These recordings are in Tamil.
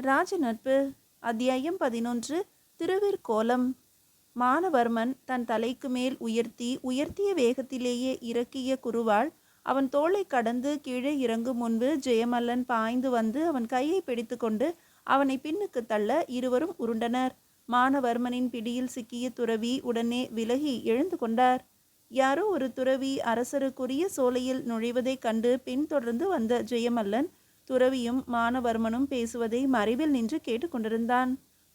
ராஜ நட்பு. அத்தியாயம் 11. திருவிற்கோலம். மானவர்மன் தன் தலைக்கு மேல் உயர்த்திய வேகத்திலேயே இறக்கிய குருவாள் அவன் தோளை கடந்து கீழே இறங்கும் முன்பு ஜெயமல்லன் பாய்ந்து வந்து அவன் கையை பிடித்து கொண்டு அவனை பின்னுக்கு தள்ள இருவரும் உருண்டனர். மானவர்மனின் பிடியில் சிக்கிய துறவி உடனே விலகி எழுந்து கொண்டார். யாரோ ஒரு துறவி அரசருக்குரிய சோலையில் நுழைவதைக் கண்டு பின்தொடர்ந்து வந்த ஜெயமல்லன் துறவியும் மானவர்மனும் பேசுவதை மறைவில் நின்று கேட்டுக்கொண்டிருந்தான்.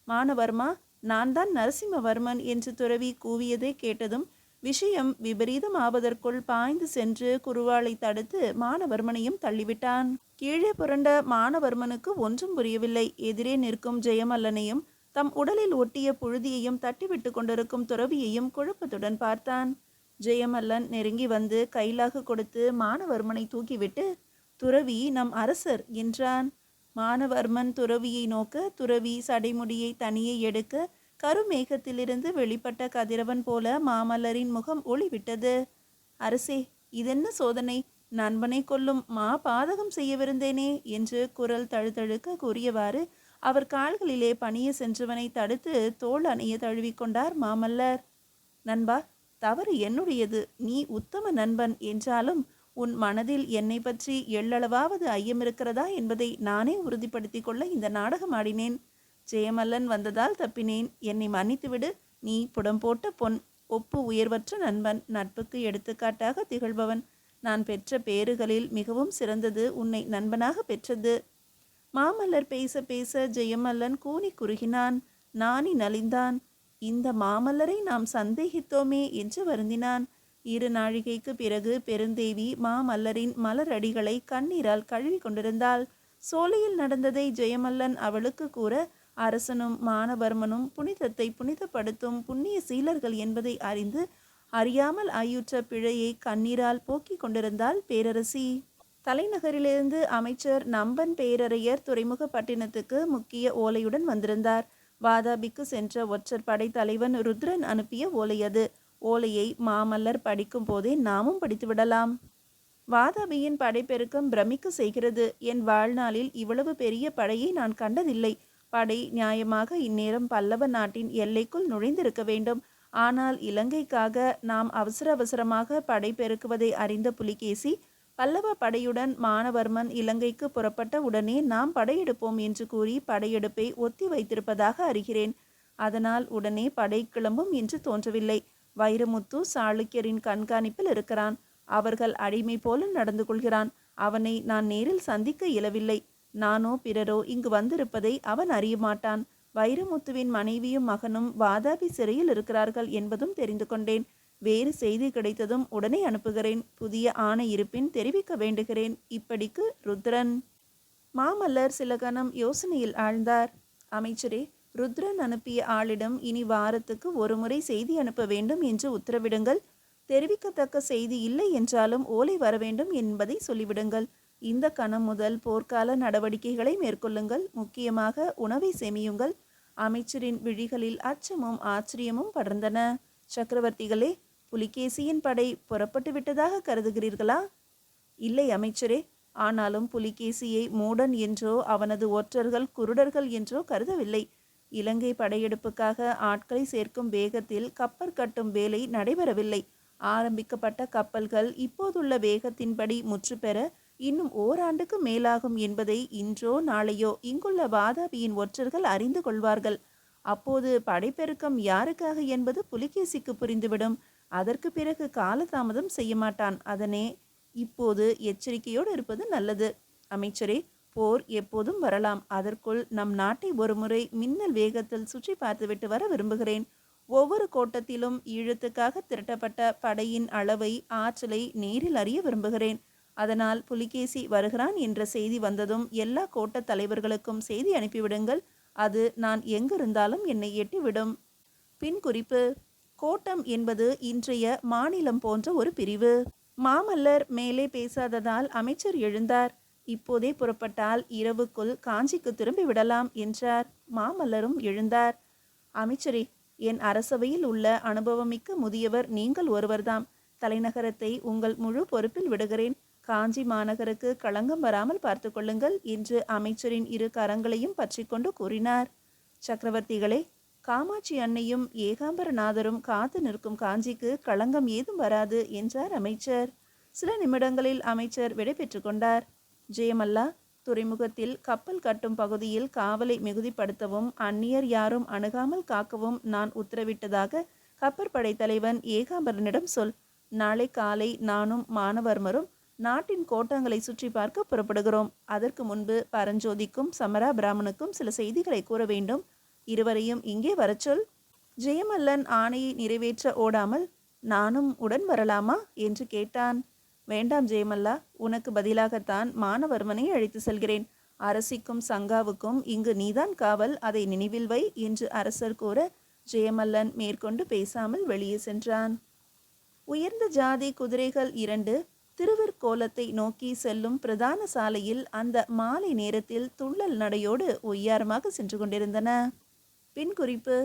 மானவர்மா, நான் தான் நரசிம்மவர்மன் என்று துறவி கூவியதை கேட்டதும் விஷயம் விபரீதம் ஆவதற்குள் பாய்ந்து சென்று குருவாளை தடுத்து மானவர்மனையும் தள்ளிவிட்டான். கீழே புரண்ட மானவர்மனுக்கு ஒன்றும் புரியவில்லை. எதிரே நிற்கும் ஜெயமல்லனையும் தம் உடலில் ஒட்டிய புழுதியையும் தட்டிவிட்டு கொண்டிருக்கும் துறவியையும் குழப்பத்துடன் பார்த்தான். ஜெயமல்லன் நெருங்கி வந்து கைலாக கொடுத்து மானவர்மனை தூக்கிவிட்டு, துறவி நம் அரசர் என்றான். மானவர்மன் துறவியை நோக்க, துறவி சடைமுடியை தனியே எடுக்க, கருமேகத்திலிருந்து வெளிப்பட்ட கதிரவன் போல மாமல்லரின் முகம் ஒளிவிட்டது. அரசே, இதென்ன சோதனை? நண்பனை கொல்லும் பாதகம் செய்யவிருந்தேனே என்று குரல் தழுதழுக்க கூறியவாறு அவர் கால்களிலே பணிய சென்றவனை தடுத்து தோள் அணைய தழுவிக்கொண்டார் மாமல்லர். நண்பா, தவறு என்னுடையது. நீ உத்தம நண்பன் என்றாலும் உன் மனதில் என்னை பற்றி எள்ளளவாவது ஐயமிருக்கிறதா என்பதை நானே உறுதிப்படுத்தி கொள்ள இந்த நாடகம் ஆடினேன். ஜெயமல்லன் வந்ததால் தப்பினேன். என்னை மன்னித்துவிடு. நீ புடம் போட்ட பொன். ஒப்பு உயர்வற்ற நண்பன். நட்புக்கு எடுத்துக்காட்டாக திகழ்பவன். நான் பெற்ற பேறுகளில் மிகவும் சிறந்தது உன்னை நண்பனாக பெற்றது. மாமல்லர் பேச பேச ஜெயமல்லன் கூனி குறுகினான். நாணி நலிந்தான். இந்த மாமல்லரை நாம் சந்தேகித்தோமே என்று வருந்தினான். 2 நாழிகைக்கு பிறகு பெருந்தேவி மாமல்லரின் மலரடிகளை கண்ணீரால் கழுவி கொண்டிருந்தாள். சோலையில் நடந்ததை ஜெயமல்லன் அவளுக்கு கூற, அரசனும் மானவர்மனும் புனிதத்தை புனிதப்படுத்தும் புண்ணிய சீலர்கள் என்பதை அறியாமல் ஆயுற்ற பிழையை கண்ணீரால் போக்கிக் கொண்டிருந்தாள் பேரரசி. தலைநகரிலிருந்து அமைச்சர் நம்பன் பேரரையர் துறைமுகப்பட்டினத்துக்கு முக்கிய ஓலையுடன் வந்திருந்தார். வாதாபிக்கு சென்ற ஒற்றர் படை தலைவன் ருத்ரன் அனுப்பிய ஓலை அது. ஓலையை மாமல்லர் படிக்கும் போதே நாமும் படித்துவிடலாம். வாதாபியின் படைப்பெருக்கம் பிரமிக்க செய்கிறது. என் வாழ்நாளில் இவ்வளவு பெரிய படையை நான் கண்டதில்லை. படை நியாயமாக இந்நேரம் பல்லவ நாட்டின் எல்லைக்குள் நுழைந்திருக்க வேண்டும். ஆனால் இலங்கைக்காக நாம் அவசரமாக படை பெருக்குவதை அறிந்த புலிகேசி பல்லவ படையுடன் மானவர்மன் இலங்கைக்கு புறப்பட்ட உடனே நாம் படையெடுப்போம் என்று கூறி படையெடுப்பை ஒத்தி வைத்திருப்பதாக அறிகிறேன். அதனால் உடனே படை கிளம்பும் என்று தோன்றவில்லை. வைரமுத்து சாளுக்கியரின் கண்காணிப்பில் இருக்கிறான். அவர்கள் அடிமை போல நடந்து கொள்கிறான். அவனை நான் நேரில் சந்திக்க இயலவில்லை. நானோ பிறரோ இங்கு வந்திருப்பதை அவன் அறிய மாட்டான். வைரமுத்துவின் மனைவியும் மகனும் வாதாபி சிறையில் இருக்கிறார்கள் என்பதும் தெரிந்து கொண்டேன். வேறு செய்தி கிடைத்ததும் உடனே அனுப்புகிறேன். புதிய ஆணை இருப்பின் தெரிவிக்க வேண்டுகிறேன். இப்படிக்கு ருத்ரன். மாமல்லர் சில கணம் யோசனையில் ஆழ்ந்தார். அமைச்சரே, ருத்ரன் அனுப்பிய ஆளிடம் இனி வாரத்துக்கு ஒரு முறை செய்தி அனுப்ப வேண்டும் என்று உத்தரவிடுங்கள். தெரிவிக்கத்தக்க செய்தி இல்லை என்றாலும் ஓலை வர வேண்டும் என்பதை சொல்லிவிடுங்கள். இந்த கணம் முதல் போர்க்கால நடவடிக்கைகளை மேற்கொள்ளுங்கள். முக்கியமாக உணவை சேமியுங்கள். அமைச்சரின் விழிகளில் அச்சமும் ஆச்சரியமும் படர்ந்தன. சக்கரவர்த்திகளே, புலிகேசியின் படை புறப்பட்டு விட்டதாக கருதுகிறீர்களா? இல்லை அமைச்சரே. ஆனாலும் புலிகேசியை மூடன் என்றோ அவனது ஒற்றர்கள் குருடர்கள் என்றோ கருதவில்லை. இலங்கை படையெடுப்புக்காக ஆட்களை சேர்க்கும் வேகத்தில் கப்பல் கட்டும் வேலை நடைபெறவில்லை. ஆரம்பிக்கப்பட்ட கப்பல்கள் இப்போதுள்ள வேகத்தின்படி முற்றுப்பெற இன்னும் ஓராண்டுக்கு மேலாகும் என்பதை இன்றோ நாளையோ இங்குள்ள வாதாபியின் ஒற்றர்கள் அறிந்து கொள்வார்கள். அப்போது படைப்பெருக்கம் யாருக்காக என்பது புலிகேசிக்கு புரிந்துவிடும். அதற்கு பிறகு காலதாமதம் செய்ய மாட்டான். அதனே இப்போது எச்சரிக்கையோடு இருப்பது நல்லது. அமைச்சரே, போர் எப்போதும் வரலாம். அதற்குள் நம் நாட்டை ஒருமுறை மின்னல் வேகத்தில் சுற்றி பார்த்துவிட்டு வர விரும்புகிறேன். ஒவ்வொரு கோட்டத்திலும் ஈழத்துக்காக திரட்டப்பட்ட படையின் அளவை ஆற்றலை நேரில் அறிய விரும்புகிறேன். அதனால் புலிகேசி வருகிறான் என்ற செய்தி வந்ததும் எல்லா கோட்ட தலைவர்களுக்கும் செய்தி அனுப்பிவிடுங்கள். அது நான் எங்கிருந்தாலும் என்னை எட்டிவிடும். பின் குறிப்பு: கோட்டம் என்பது இன்றைய மாநிலம் போன்ற ஒரு பிரிவு. மாமல்லர் மேலே பேசாததால் அமைச்சர் எழுந்தார். இப்போதே புறப்பட்டால் இரவுக்குள் காஞ்சிக்கு திரும்பி விடலாம் என்றார். மாமல்லரும் எழுந்தார். அமைச்சரே, என் அரசவையில் உள்ள அனுபவமிக்க முதியவர் நீங்கள் ஒருவர்தாம். தலைநகரத்தை உங்கள் முழு பொறுப்பில் விடுகிறேன். காஞ்சி மாநகருக்கு களங்கம் வராமல் பார்த்து கொள்ளுங்கள் என்று அமைச்சரின் இரு கரங்களையும் பற்றி கொண்டு கூறினார். சக்கரவர்த்திகளே, காமாட்சி அன்னையும் ஏகாம்பரநாதரும் காத்து நிற்கும் காஞ்சிக்கு களங்கம் ஏதும் வராது என்றார் அமைச்சர். சில நிமிடங்களில் அமைச்சர் விடை பெற்று கொண்டார். ஜெயமல்லா, துறைமுகத்தில் கப்பல் கட்டும் பகுதியில் காவலை மிகுதிப்படுத்தவும் அந்நியர் யாரும் அணுகாமல் காக்கவும் நான் உத்தரவிட்டதாக கப்பற்படை தலைவன் ஏகாம்பரனிடம் சொல். நாளை காலை நானும் மானவர்மரும் நாட்டின் கோட்டங்களை சுற்றி பார்க்க புறப்படுகிறோம். அதற்கு முன்பு பரஞ்சோதிக்கும் சமரா பிராமணுக்கும் சில செய்திகளை கூற வேண்டும். இருவரையும் இங்கே வரச் சொல். ஜெயமல்லன் ஆணையை நிறைவேற்ற ஓடாமல், நானும் உடன் வரலாமா என்று கேட்டான். வேண்டாம் ஜெயமல்லா, உனக்கு பதிலாகத்தான் மானவர்மனை அழைத்து செல்கிறேன். அரசிக்கும் சங்காவுக்கும் இங்கு நீதான் காவல், அதை நினைவில் வை என்று அரசர் கூற ஜெயமல்லன் மேற்கொண்டு பேசாமல் வெளியே சென்றான். உயர்ந்த ஜாதி குதிரைகள் 2 திருவிற்கோலத்தை நோக்கி செல்லும் பிரதான சாலையில் அந்த மாலை நேரத்தில் துள்ளல் நடையோடு ஒய்யாரமாக சென்று கொண்டிருந்தன. பின் குறிப்பு: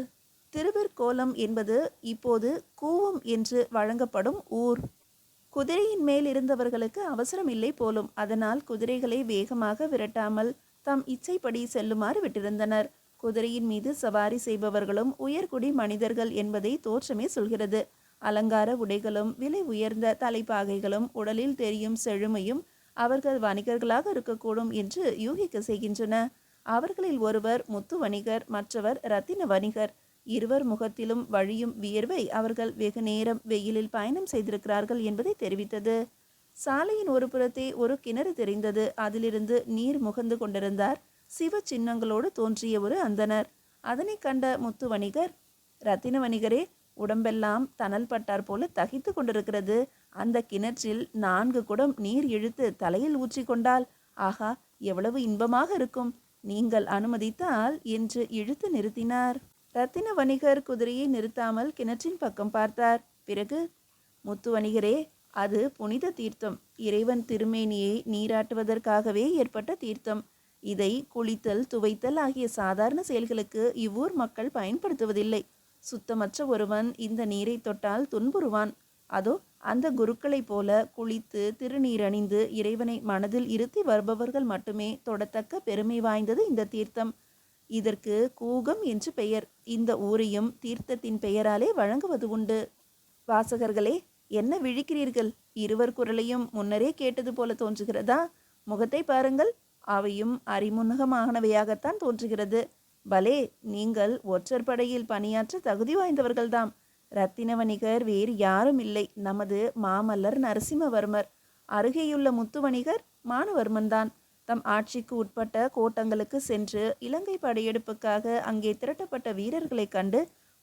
திருவிற்கோலம் என்பது இப்போது கூவம் என்று வழங்கப்படும் ஊர். குதிரையின் மேல் இருந்தவர்களுக்கு அவசரம் இல்லை போலும். அதனால் குதிரைகளை வேகமாக விரட்டாமல் தம் இச்சைப்படி செல்லுமாறு விட்டிருந்தனர். குதிரையின் மீது சவாரி செய்பவர்களும் உயர்குடி மனிதர்கள் என்பதை தோற்றமே சொல்கிறது. அலங்கார உடைகளும் விலை உயர்ந்த தலைப்பாகைகளும் உடலில் தெரியும் செழுமையும் அவர்கள் வணிகர்களாக இருக்கக்கூடும் என்று யூகிக்க செய்கின்றன. அவர்களில் ஒருவர் முத்து வணிகர், மற்றவர் இரத்தின வணிகர். இருவர் முகத்திலும் வழியும் வியர்வை அவர்கள் வெகு நேரம் வெயிலில் பயணம் செய்திருக்கிறார்கள் என்பதை தெரிவித்தது. சாலையின் ஒரு புறத்தே ஒரு கிணறு தெரிந்தது. அதிலிருந்து நீர் முகந்து கொண்டிருந்தார் சிவ சின்னங்களோடு தோன்றிய ஒரு அந்தனர். அதனை கண்ட முத்து வணிகர், இரத்தின வணிகரே, உடம்பெல்லாம் தணல் பட்டார் போல தகித்து கொண்டிருக்கிறது. அந்த கிணற்றில் 4 குடம் நீர் இழுத்து தலையில் ஊற்றி கொண்டால் ஆஹா, எவ்வளவு இன்பமாக இருக்கும். நீங்கள் அனுமதித்தால் என்று இழுத்து நிறுத்தினார். இரத்தின வணிகர் குதிரையை நிறுத்தாமல் கிணற்றின் பக்கம் பார்த்தார். பிறகு, முத்து வணிகரே, அது புனித தீர்த்தம். இறைவன் திருமேனியை நீராட்டுவதற்காகவே ஏற்பட்ட தீர்த்தம். இதை குளித்தல், துவைத்தல் ஆகிய சாதாரண செயல்களுக்கு இவ்வூர் மக்கள் பயன்படுத்துவதில்லை. சுத்தமற்ற ஒருவன் இந்த நீரை தொட்டால் துன்புறுவான். அதோ அந்த குருக்களைப் போல குளித்து திருநீரணிந்து இறைவனை மனதில் இருத்தி வருபவர்கள் மட்டுமே தொடத்தக்க பெருமை வாய்ந்தது இந்த தீர்த்தம். இதற்கு கூகம் என்று பெயர். இந்த ஊரையும் தீர்த்தத்தின் பெயராலே வழங்குவது உண்டு. வாசகர்களே, என்ன விழிக்கிறீர்கள்? இருவர் குரலையும் முன்னரே கேட்டது போல தோன்றுகிறதா? முகத்தை பாருங்கள், அவையும் அறிமுகமானவையாகத்தான் தோன்றுகிறது. பலே, நீங்கள் ஒற்றர் படையில் பணியாற்ற தகுதி வாய்ந்தவர்கள்தாம். இரத்தின வணிகர் வேறு யாரும் இல்லை, நமது மாமல்லர் நரசிம்மவர்மர். அருகேயுள்ள முத்து வணிகர் மானவர்மன் தான். தம் ஆட்சிக்கு உட்பட்ட கோட்டங்களுக்கு சென்று இலங்கை படையெடுப்புக்காக அங்கே திரட்டப்பட்ட வீரர்களை கண்டு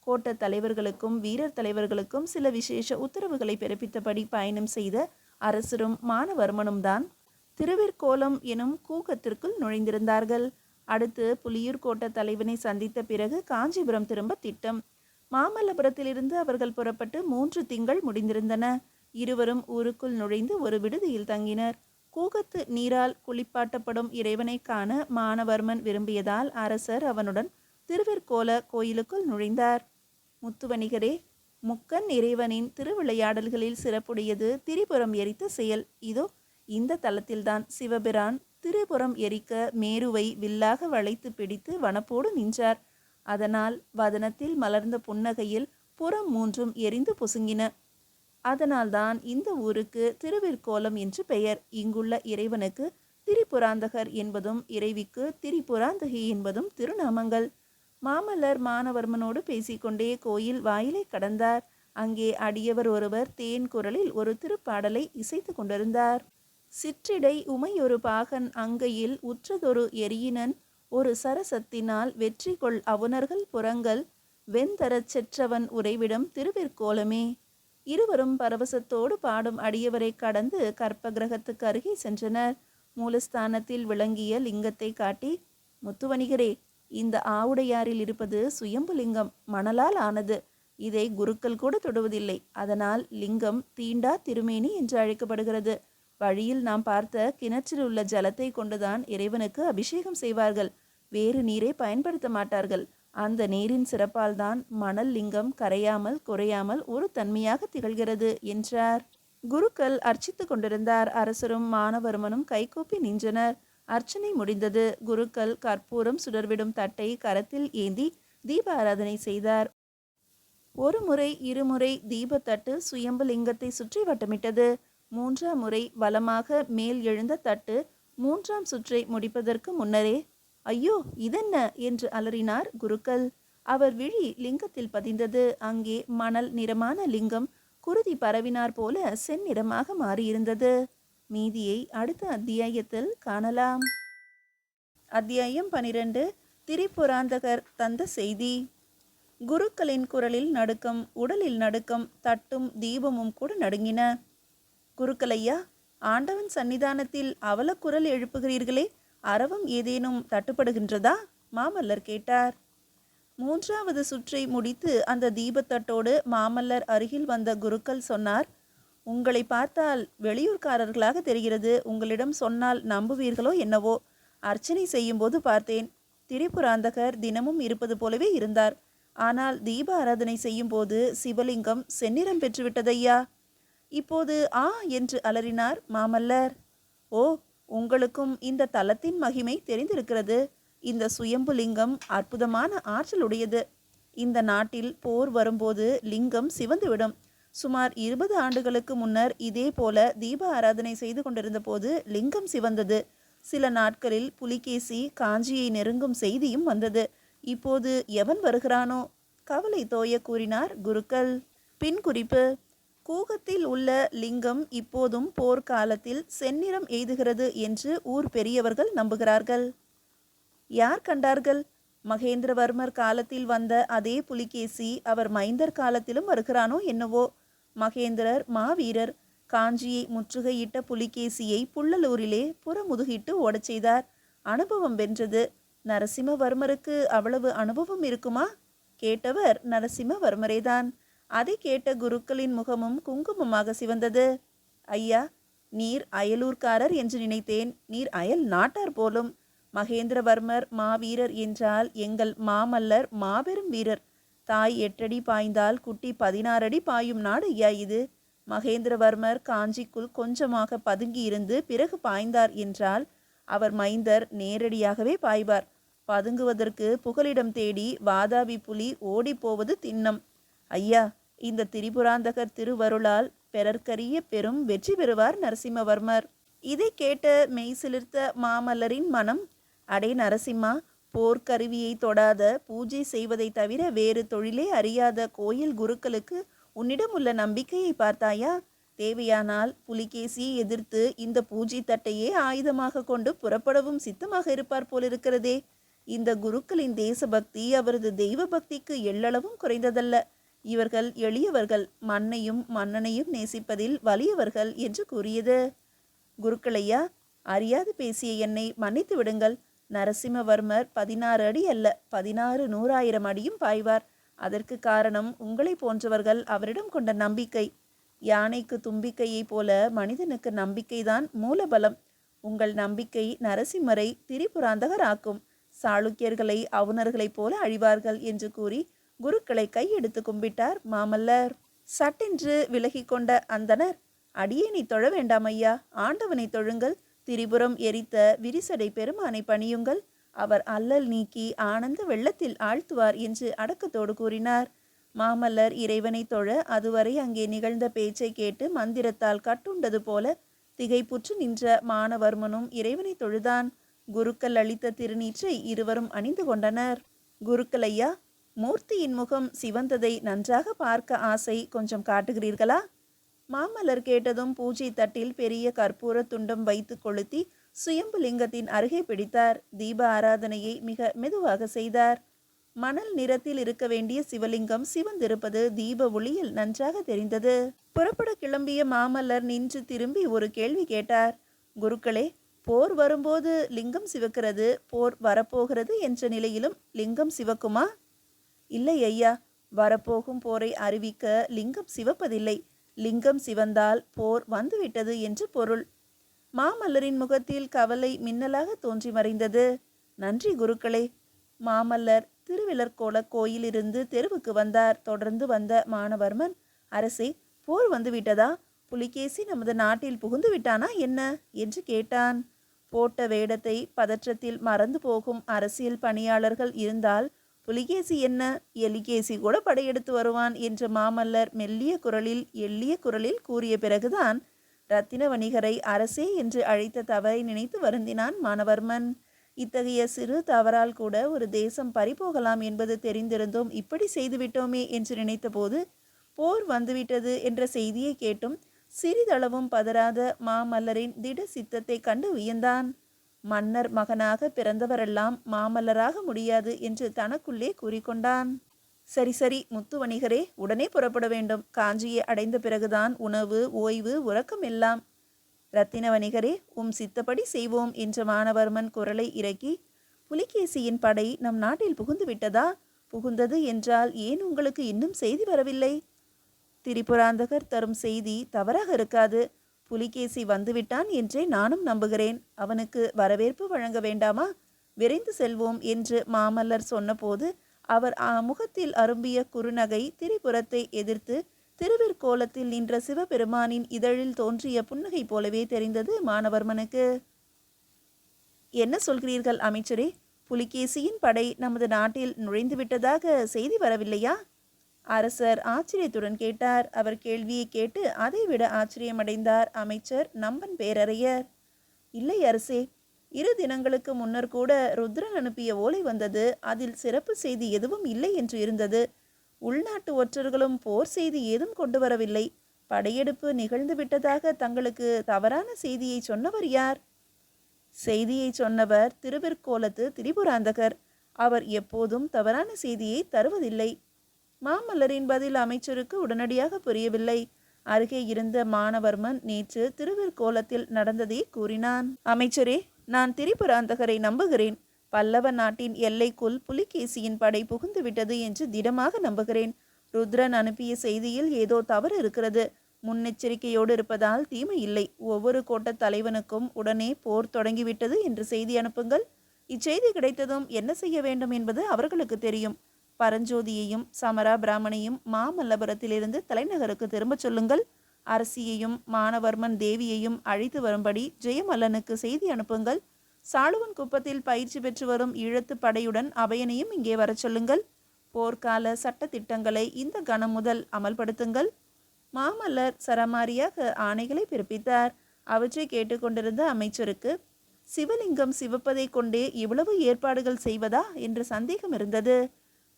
கோட்ட தலைவர்களுக்கும் வீரர் தலைவர்களுக்கும் சில விசேஷ உத்தரவுகளை பிறப்பித்தபடி பயணம் செய்த அரசரும் மானவர்மனும் தான் திருவிற்கோலம் எனும் கூகத்திற்குள் நுழைந்திருந்தார்கள். அடுத்து புலியூர் கோட்ட தலைவனை சந்தித்த பிறகு காஞ்சிபுரம் திரும்ப திட்டம். மாமல்லபுரத்திலிருந்து அவர்கள் புறப்பட்டு 3 திங்கள் முடிந்திருந்தன. இருவரும் ஊருக்குள் நுழைந்து ஒரு விடுதியில் தங்கினர். கூகத்து நீரால் குளிப்பாட்டப்படும் இறைவனை காண மானவர்மன் விரும்பியதால் அரசர் அவனுடன் திருவிற்கோல கோயிலுக்குள் நுழைந்தார். முத்துவணிகரே, முக்கன் இறைவனின் திருவிளையாடல்களில் சிறப்புடையது திரிபுரம் எரித்த செயல். இதோ இந்த தலத்தில்தான் சிவபிரான் திரிபுரம் எரிக்க மேருவை வில்லாக வளைத்து பிடித்து வனப்போடு நின்றார். அதனால் வதனத்தில் மலர்ந்த புன்னகையில் புறம் 3 எரிந்து பொசுங்கின. அதனால்தான் இந்த ஊருக்கு திருவிற்கோலம் என்று பெயர். இங்குள்ள இறைவனுக்கு திரிபுராந்தகர் என்பதும் இறைவிக்கு திரிபுராந்தகி என்பதும் திருநாமங்கள். மாமல்லர் மானவர்மனோடு பேசிக்கொண்டே கோயில் வாயிலை கடந்தார். அங்கே அடியவர் ஒருவர் தேன் குரலில் ஒரு திருப்பாடலை இசைத்து கொண்டிருந்தார். சிற்றிடை உமையொரு பாகன் அங்கையில் உற்றதொரு எரியினன் ஒரு சரசத்தினால் வெற்றி கொள் அவுணர்கள் புறங்கள் வெண்தரச் செற்றவன் உறைவிடம் திருவிற்கோலமே. இருவரும் பரவசத்தோடு பாடும் அடியவரை கடந்து கற்ப கிரகத்துக்கு அருகே சென்றனர். மூலஸ்தானத்தில் விளங்கிய லிங்கத்தை காட்டி, முத்துவணிகரே, இந்த ஆவுடையாரில் இருப்பது சுயம்புலிங்கம், மணலால் ஆனது. இதை குருக்கள் கூட தொடுவதில்லை. அதனால் லிங்கம் தீண்டா திருமேனி என்று அழைக்கப்படுகிறது. வழியில் நாம் பார்த்த கிணற்றில் உள்ள ஜலத்தை கொண்டுதான் இறைவனுக்கு அபிஷேகம் செய்வார்கள். வேறு நீரை பயன்படுத்த மாட்டார்கள். அந்த நீரின் சிறப்பால் தான் மணல் லிங்கம் கரையாமல் குறையாமல் ஒரு தன்மையாக திகழ்கிறது என்றார். குருக்கள் அர்ச்சித்து கொண்டிருந்தார். அரசரும் மானவர்மனும் கைகூப்பி நின்றனர். அர்ச்சனை முடிந்தது. குருக்கள் கற்பூரம் சுடர்விடும் தட்டை கரத்தில் ஏந்தி தீப ஆராதனை செய்தார். ஒரு முறை இருமுறை தீபத்தட்டு சுயம்பு லிங்கத்தை சுற்றி வட்டமிட்டது. மூன்றாம் முறை வலமாக மேல் எழுந்த தட்டு மூன்றாம் சுற்றை முடிப்பதற்கு முன்னரே ஐயோ இதென்ன என்று அலறினார் குருக்கள். அவர் விழி லிங்கத்தில் பதிந்தது. அங்கே மணல் நிறமான லிங்கம் குருதி பரவினார் போல செந்நிறமாக மாறியிருந்தது. மீதியை அடுத்த அத்தியாயத்தில் காணலாம். அத்தியாயம் 12. திரிபுராந்தகர் தந்த செய்தி. குருக்களின் குரலில் நடுக்கம், உடலில் நடுக்கம், தட்டும் தீபமும் கூட நடுங்கின. குருக்களையா, ஆண்டவன் சன்னிதானத்தில் அவல குரல் எழுப்புகிறீர்களே, அரவம் ஏதேனும் தட்டுப்படுகின்றதா? மாமல்லர் கேட்டார். மூன்றாவது சுற்றை முடித்து அந்த தீபத்தட்டோடு மாமல்லர் அருகில் வந்த குருக்கள் சொன்னார், உங்களை பார்த்தால் வெளியூர்காரர்களாக தெரிகிறது. உங்களிடம் சொன்னால் நம்புவீர்களோ என்னவோ. அர்ச்சனை செய்யும்போது பார்த்தேன். திரிபுராந்தகர் தினமும் இருப்பது போலவே இருந்தார். ஆனால் தீப ஆராதனை செய்யும் போது சிவலிங்கம் செந்நிறம் பெற்றுவிட்டதையா. இப்போது ஆ என்று அலறினார் மாமல்லர். ஓ, உங்களுக்கும் இந்த தலத்தின் மகிமை தெரிந்திருக்கிறது. இந்த சுயம்பு லிங்கம் அற்புதமான ஆற்றலுடையது. இந்த நாட்டில் போர் வரும்போது லிங்கம் சிவந்துவிடும். சுமார் 20 ஆண்டுகளுக்கு முன்னர் இதே போல தீப ஆராதனை செய்து கொண்டிருந்த போது லிங்கம் சிவந்தது. சில நாட்களில் புலிகேசி காஞ்சியை நெருங்கும் செய்தியும் வந்தது. இப்போது எவன் வருகிறானோ? கவலை தோய கூறினார் குருக்கள். பின் குறிப்பு: கூகத்தில் உள்ள லிங்கம் இப்போதும் போர்க்காலத்தில் செந்நிறம் எய்துகிறது என்று ஊர் பெரியவர்கள் நம்புகிறார்கள். யார் கண்டார்கள்? மகேந்திரவர்மர் காலத்தில் வந்த அதே புலிகேசி அவர் மைந்தர் காலத்திலும் வருகிறானோ என்னவோ. மகேந்திரர் மாவீரர். காஞ்சியை முற்றுகையிட்ட புலிகேசியை புள்ளலூரிலே புறமுதுகிட்டு ஓடச் செய்தார். அனுபவம் வென்றது. நரசிம்மவர்மருக்கு அவ்வளவு அனுபவம் இருக்குமா? கேட்டவர் நரசிம்மவர்மரேதான். அதை கேட்ட குருக்களின் முகமும் குங்குமமாக சிவந்தது. ஐயா, நீர் அயலூர்காரர் என்று நினைத்தேன். நீர் அயல் நாட்டார் போலும். மகேந்திரவர்மர் மாவீரர் என்றால் எங்கள் மாமல்லர் மாபெரும் வீரர். தாய் 8 அடி பாய்ந்தால் குட்டி 16 அடி பாயும் நாடு ஐயா இது. மகேந்திரவர்மர் காஞ்சிக்குள் கொஞ்சமாக பதுங்கி இருந்து பிறகு பாய்ந்தார் என்றால் அவர் மைந்தர் நேரடியாகவே பாய்வார். பதுங்குவதற்கு புகலிடம் தேடி வாதாபி புலி ஓடி போவது திண்ணம். ஐயா, இந்த திரிபுராந்தகர் திருவருளால் பெறற்கரிய பெரும் வெற்றி பெறுவார் நரசிம்மவர்மர். இதை கேட்ட மெய் சிலிர்த்த மாமல்லரின் மனம், அடே நரசிம்மா, போர்க்கருவியை தொடாத, பூஜை செய்வதை தவிர வேறு தொழிலே அறியாத கோயில் குருக்களுக்கு உன்னிடம் உள்ள நம்பிக்கையை பார்த்தாயா? தேவையானால் புலிகேசியை எதிர்த்து இந்த பூஜை தட்டையே ஆயுதமாக கொண்டு புறப்படவும் சித்தமாக இருப்பார் போலிருக்கிறதே. இந்த குருக்களின் தேசபக்தி அவரது தெய்வ பக்திக்கு எள்ளளவும் குறைந்ததல்ல. இவர்கள் எளியவர்கள், மண்ணையும் மன்னனையும் நேசிப்பதில் வலியவர்கள் என்று கூறியது. குருக்களையா, அறியாது பேசிய என்னை மன்னித்து விடுங்கள். நரசிம்மவர்மர் 16 அடி அல்ல, 16 100,000 அடியும் பாய்வார். அதற்கு காரணம் உங்களை போன்றவர்கள் அவரிடம் கொண்ட நம்பிக்கை. யானைக்கு தும்பிக்கையை போல மனிதனுக்கு நம்பிக்கைதான் மூலபலம். உங்கள் நம்பிக்கை நரசிம்மரை திரிபுராந்தகர் ஆக்கும். சாளுக்கியர்களை அவுணர்களைப் போல அழிவார்கள் என்று கூறி குருக்களை கையெடுத்து கும்பிட்டார் மாமல்லர். சட்டென்று விலகி கொண்ட அந்தனர், அடியேனை தொழ வேண்டாம் ஐயா, ஆண்டவனை தொழுங்கள். திரிபுரம் எரித்த விரிசடை பெருமானை பணியுங்கள். அவர் அல்லல் நீக்கி ஆனந்த வெள்ளத்தில் ஆழ்த்துவார் என்று அடக்கத்தோடு கூறினார். மாமல்லர் இறைவனை தொழ அதுவரை அங்கே நிகழ்ந்த பேச்சை கேட்டு மந்திரத்தால் கட்டுண்டது போல திகைப்புற்று நின்ற மானவர்மனும் இறைவனை தொழுதான். குருக்கள் அளித்த திருநீற்றை இருவரும் அணிந்து கொண்டனர். குருக்களையா, மூர்த்தியின் முகம் சிவந்ததை நன்றாக பார்க்க ஆசை, கொஞ்சம் காட்டுகிறீர்களா? மாமல்லர் கேட்டதும் பூஜை தட்டில் பெரிய கற்பூர துண்டம் வைத்து கொளுத்தி சுயம்பு லிங்கத்தின் அருகே பிடித்தார். தீப ஆராதனையை மிக மெதுவாக செய்தார். மணல் நிறத்தில் இருக்க வேண்டிய சிவலிங்கம் சிவந்திருப்பது தீப ஒளியில் நன்றாக தெரிந்தது. புறப்பட கிளம்பிய மாமல்லர் நின்று திரும்பி ஒரு கேள்வி கேட்டார். குருக்களே, போர் வரும்போது லிங்கம் சிவக்கிறது, போர் வரப்போகிறது என்ற நிலையிலும் லிங்கம் சிவக்குமா? இல்லை ஐயா, வரப்போகும் போரை அறிவிக்க லிங்கம் சிவப்பதில்லை. லிங்கம் சிவந்தால் போர் வந்துவிட்டது என்று பொருள். மாமல்லரின் முகத்தில் கவலை மின்னலாக தோன்றி மறைந்தது. நன்றி குருக்களே. மாமல்லர் திருவிழற்கோள கோயிலிருந்து தெருவுக்கு வந்தார். தொடர்ந்து வந்த மானவர்மன், அரசே, போர் வந்துவிட்டதா? புலிகேசி நமது நாட்டில் புகுந்து விட்டானா என்ன என்று கேட்டான். போட்ட வேடத்தை பதற்றத்தில் மறந்து போகும் அரசியல் பணியாளர்கள் இருந்தால் புலிகேசி என்ன, எலிகேசி கூட படையெடுத்து வருவான் என்று மாமல்லர் மெல்லிய குரலில் எள்ளிய குரலில் கூறிய பிறகுதான் ரத்தின வணிகரை அரசே என்று அழைத்த தவறை நினைத்து வருந்தினான் மானவர்மன். இத்தகைய சிறு தவறால் கூட ஒரு தேசம் பறிபோகலாம் என்பது தெரிந்திருந்தும் இப்படி செய்துவிட்டோமே என்று நினைத்தபோது போர் வந்துவிட்டது என்ற செய்தியை கேட்டும் சிறிதளவும் பதறாத மாமல்லரின் திட சித்தத்தை கண்டு வியந்தான். மன்னர் மகனாக பிறந்தவரெல்லாம் மாமல்லராக முடியாது என்று தனக்குள்ளே கூறிக்கொண்டான். சரி சரி முத்து வணிகரே, உடனே புறப்பட வேண்டும். காஞ்சியை அடைந்த பிறகுதான் உணவு, ஓய்வு, உறக்கம் எல்லாம். ரத்தின வணிகரே, சித்தப்படி செய்வோம் என்ற மானவர்மன் குரலை இறக்கி, புலிகேசியின் படை நம் நாட்டில் புகுந்து விட்டதா? புகுந்தது என்றால் ஏன் உங்களுக்கு இன்னும் செய்தி வரவில்லை? திரிபுராந்தகர் தரும் செய்தி தவறாக இருக்காது. புலிகேசி வந்துவிட்டான் என்றே நானும் நம்புகிறேன். அவனுக்கு வரவேற்பு வழங்க வேண்டாமா? விரைந்து செல்வோம் என்று மாமல்லர் சொன்னபோது அவர் முகத்தில் அரும்பிய குறுநகை திரிபுரத்தை எதிர்த்து திருவிற்கோலத்தில் நின்ற சிவபெருமானின் இதழில் தோன்றிய புன்னகை போலவே தெரிந்தது மானவர்மனுக்கு. என்ன சொல்கிறீர்கள் அமைச்சரே? புலிகேசியின் படை நமது நாட்டில் நுழைந்து விட்டதாக செய்தி வரவில்லையா? அரசர் ஆச்சரியத்துடன் கேட்டார். அவர் கேள்வியை கேட்டு அதைவிட ஆச்சரியமடைந்தார் அமைச்சர் நம்பன் பேரறையர். இல்லை அரசே, 2 தினங்களுக்கு முன்னர் கூட ருத்ரன் அனுப்பிய ஓலை வந்தது. அதில் சிறப்பு செய்தி எதுவும் இல்லை என்று இருந்தது. உள்நாட்டு ஒற்றர்களும் போர் செய்தி ஏதும் கொண்டு வரவில்லை. படையெடுப்பு நிகழ்ந்து விட்டதாக தங்களுக்கு தவறான செய்தியை சொன்னவர் யார்? செய்தியை சொன்னவர் திருவிற்கோலத்து திரிபுராந்தகர். அவர் எப்போதும் தவறான செய்தியை தருவதில்லை. மாமல்லரின் பதில் அமைச்சருக்கு உடனடியாக புரியவில்லை. அருகே இருந்த மானவர்மன் நேற்று திருவிற்கோலத்தில் நடந்ததை கூறினான். அமைச்சரே, நான் திரிபுராந்தகரை நம்புகிறேன். பல்லவ நாட்டின் எல்லைக்குள் புலிகேசியின் படை புகுந்து விட்டது என்று திடமாக நம்புகிறேன். ருத்ரன் அனுப்பிய செய்தியில் ஏதோ தவறு இருக்கிறது. முன்னெச்சரிக்கையோடு இருப்பதால் தீமை இல்லை. ஒவ்வொரு கோட்ட தலைவனுக்கும் உடனே போர் தொடங்கிவிட்டது என்று செய்தி அனுப்புங்கள். இச்செய்தி கிடைத்ததும் என்ன செய்ய வேண்டும் என்பது அவர்களுக்கு தெரியும். பரஞ்சோதியையும் சமரா பிராமணையும் மாமல்லபுரத்திலிருந்து தலைநகருக்கு திரும்பச் சொல்லுங்கள். அரசியையும் மானவர்மன் தேவியையும் அழைத்து வரும்படி ஜெயமல்லனுக்கு செய்தி அனுப்புங்கள். சாளுவன் குப்பத்தில் பயிற்சி பெற்று வரும் ஈழத்து படையுடன் அபயனையும் இங்கே வர சொல்லுங்கள். போர்க்கால சட்ட திட்டங்களை இந்த கணம் முதல் அமல்படுத்துங்கள். மாமல்லர் சரமாரியாக ஆணைகளை பிறப்பித்தார். அவற்றை கேட்டுக்கொண்டிருந்த அமைச்சருக்கு சிவலிங்கம் சிவப்பதை கொண்டே இவ்வளவு ஏற்பாடுகள் செய்வதா என்ற சந்தேகம் இருந்தது.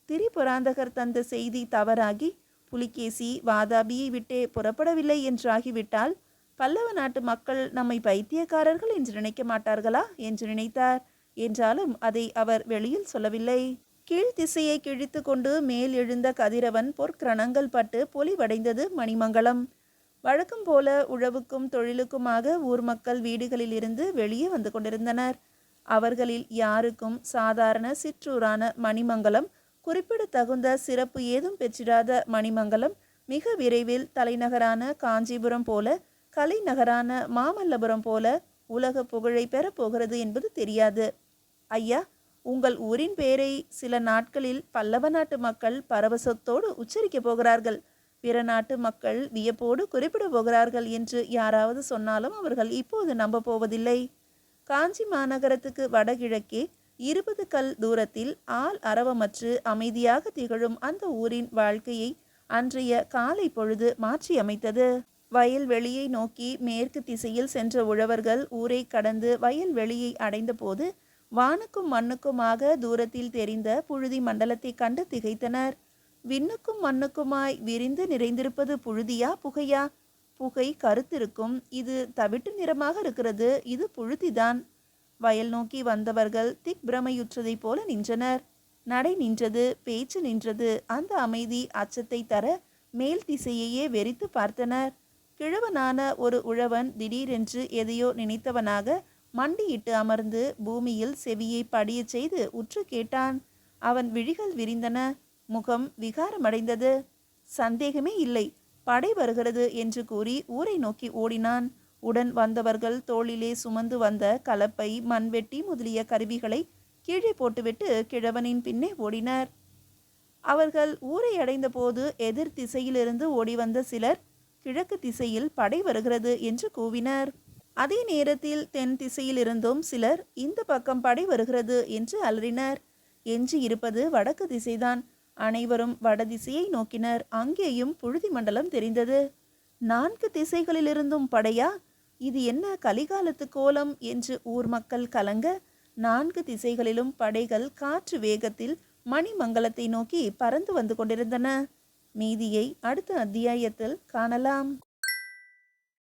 திரிபுராந்தகர் தந்த செய்தி தவறாகி புலிகேசி வாதாபியை விட்டே புறப்படவில்லை என்றாகிவிட்டால் பல்லவ நாட்டு மக்கள் நம்மை பைத்தியக்காரர்கள் என்று நினைக்க மாட்டார்களா என்று நினைத்தார். என்றாலும் அதை அவர் வெளியில் சொல்லவில்லை. கீழ் திசையை கிழித்து கொண்டு மேல் எழுந்த கதிரவன் பொற்கிரணங்கள் பட்டு பொலிவடைந்தது மணிமங்கலம். வழக்கம் போல உழவுக்கும் தொழிலுக்குமாக ஊர் மக்கள் வீடுகளில் இருந்து வெளியே வந்து கொண்டிருந்தனர். அவர்களில் யாருக்கும் சாதாரண சிற்றூரான மணிமங்கலம், குறிப்பிடத்தகுந்த சிறப்பு ஏதும் பெற்றிராத மணிமங்கலம் மிக விரைவில் தலைநகரான காஞ்சிபுரம் போல, கலைநகரான மாமல்லபுரம் போல உலக புகழை பெறப்போகிறது என்பது தெரியாது. ஐயா, உங்கள் ஊரின் பெயரை சில நாட்களில் பல்லவ நாட்டு மக்கள் பரவசத்தோடு உச்சரிக்கப் போகிறார்கள். பிற நாட்டு மக்கள் வியப்போடு குறிப்பிட போகிறார்கள் என்று யாராவது சொன்னாலும் அவர்கள் இப்போது நம்ப போவதில்லை. காஞ்சி மாநகரத்துக்கு வடகிழக்கே 20 கல் தூரத்தில் ஆள் அரவமற்று அமைதியாக திகழும் அந்த ஊரின் வாழ்க்கையை அன்றைய காலை பொழுது மாற்றி அமைத்தது. வயல் வெளியை நோக்கி மேற்கு திசையில் சென்ற உழவர்கள் ஊரை கடந்து வயல் வெளியை அடைந்த போது வானுக்கும் மண்ணுக்குமாக தூரத்தில் தெரிந்த புழுதி மண்டலத்தை கண்டு திகைத்தனர். விண்ணுக்கும் மண்ணுக்குமாய் விரிந்து நிறைந்திருப்பது புழுதியா புகையா? புகை கருத்திருக்கும், இது தவிட்டு நிறமாக இருக்கிறது, இது புழுதிதான். வயல் நோக்கி வந்தவர்கள் திக்பிரமையுற்றதைப் போல நின்றனர். நடை நின்றது, பேச்சு நின்றது. அந்த அமைதி அச்சத்தை தர மேல் திசையையே வெறித்து பார்த்தனர். கிழவனான ஒரு உழவன் திடீரென்று எதையோ நினைத்தவனாக மண்டியிட்டு அமர்ந்து பூமியில் செவியை படிய செய்து உற்று கேட்டான். அவன் விழிகள் விரிந்தன, முகம் விகாரமடைந்தது. சந்தேகமே இல்லை, படை வருகிறது என்று கூறி ஊரை நோக்கி ஓடினான். உடன் வந்தவர்கள் தோளிலே சுமந்து வந்த கலப்பை, மண்வெட்டி முதலிய கருவிகளை கீழே போட்டுவிட்டு கிழவனின் பின்னே ஓடினர். அவர்கள் ஊரை அடைந்த போது எதிர் திசையிலிருந்து ஓடி வந்த சிலர் கிழக்கு திசையில் படை வருகிறது என்று கூவினர். அதே நேரத்தில் தென் திசையிலிருந்தும் சிலர் இந்த பக்கம் படை வருகிறது என்று அலறினர். எஞ்சி இருப்பது வடக்கு திசைதான். அனைவரும் வடதிசையை நோக்கினர். அங்கேயும் புழுதி மண்டலம் தெரிந்தது. 4 திசைகளிலிருந்தும் படையா? இது என்ன கலிகாலத்து கோலம் என்று ஊர் மக்கள் கலங்க 4 திசைகளிலும் படைகள் காற்று வேகத்தில் மணிமங்கலத்தை நோக்கி பறந்து வந்து கொண்டிருந்தன. மீதியை அடுத்த அத்தியாயத்தில் காணலாம்.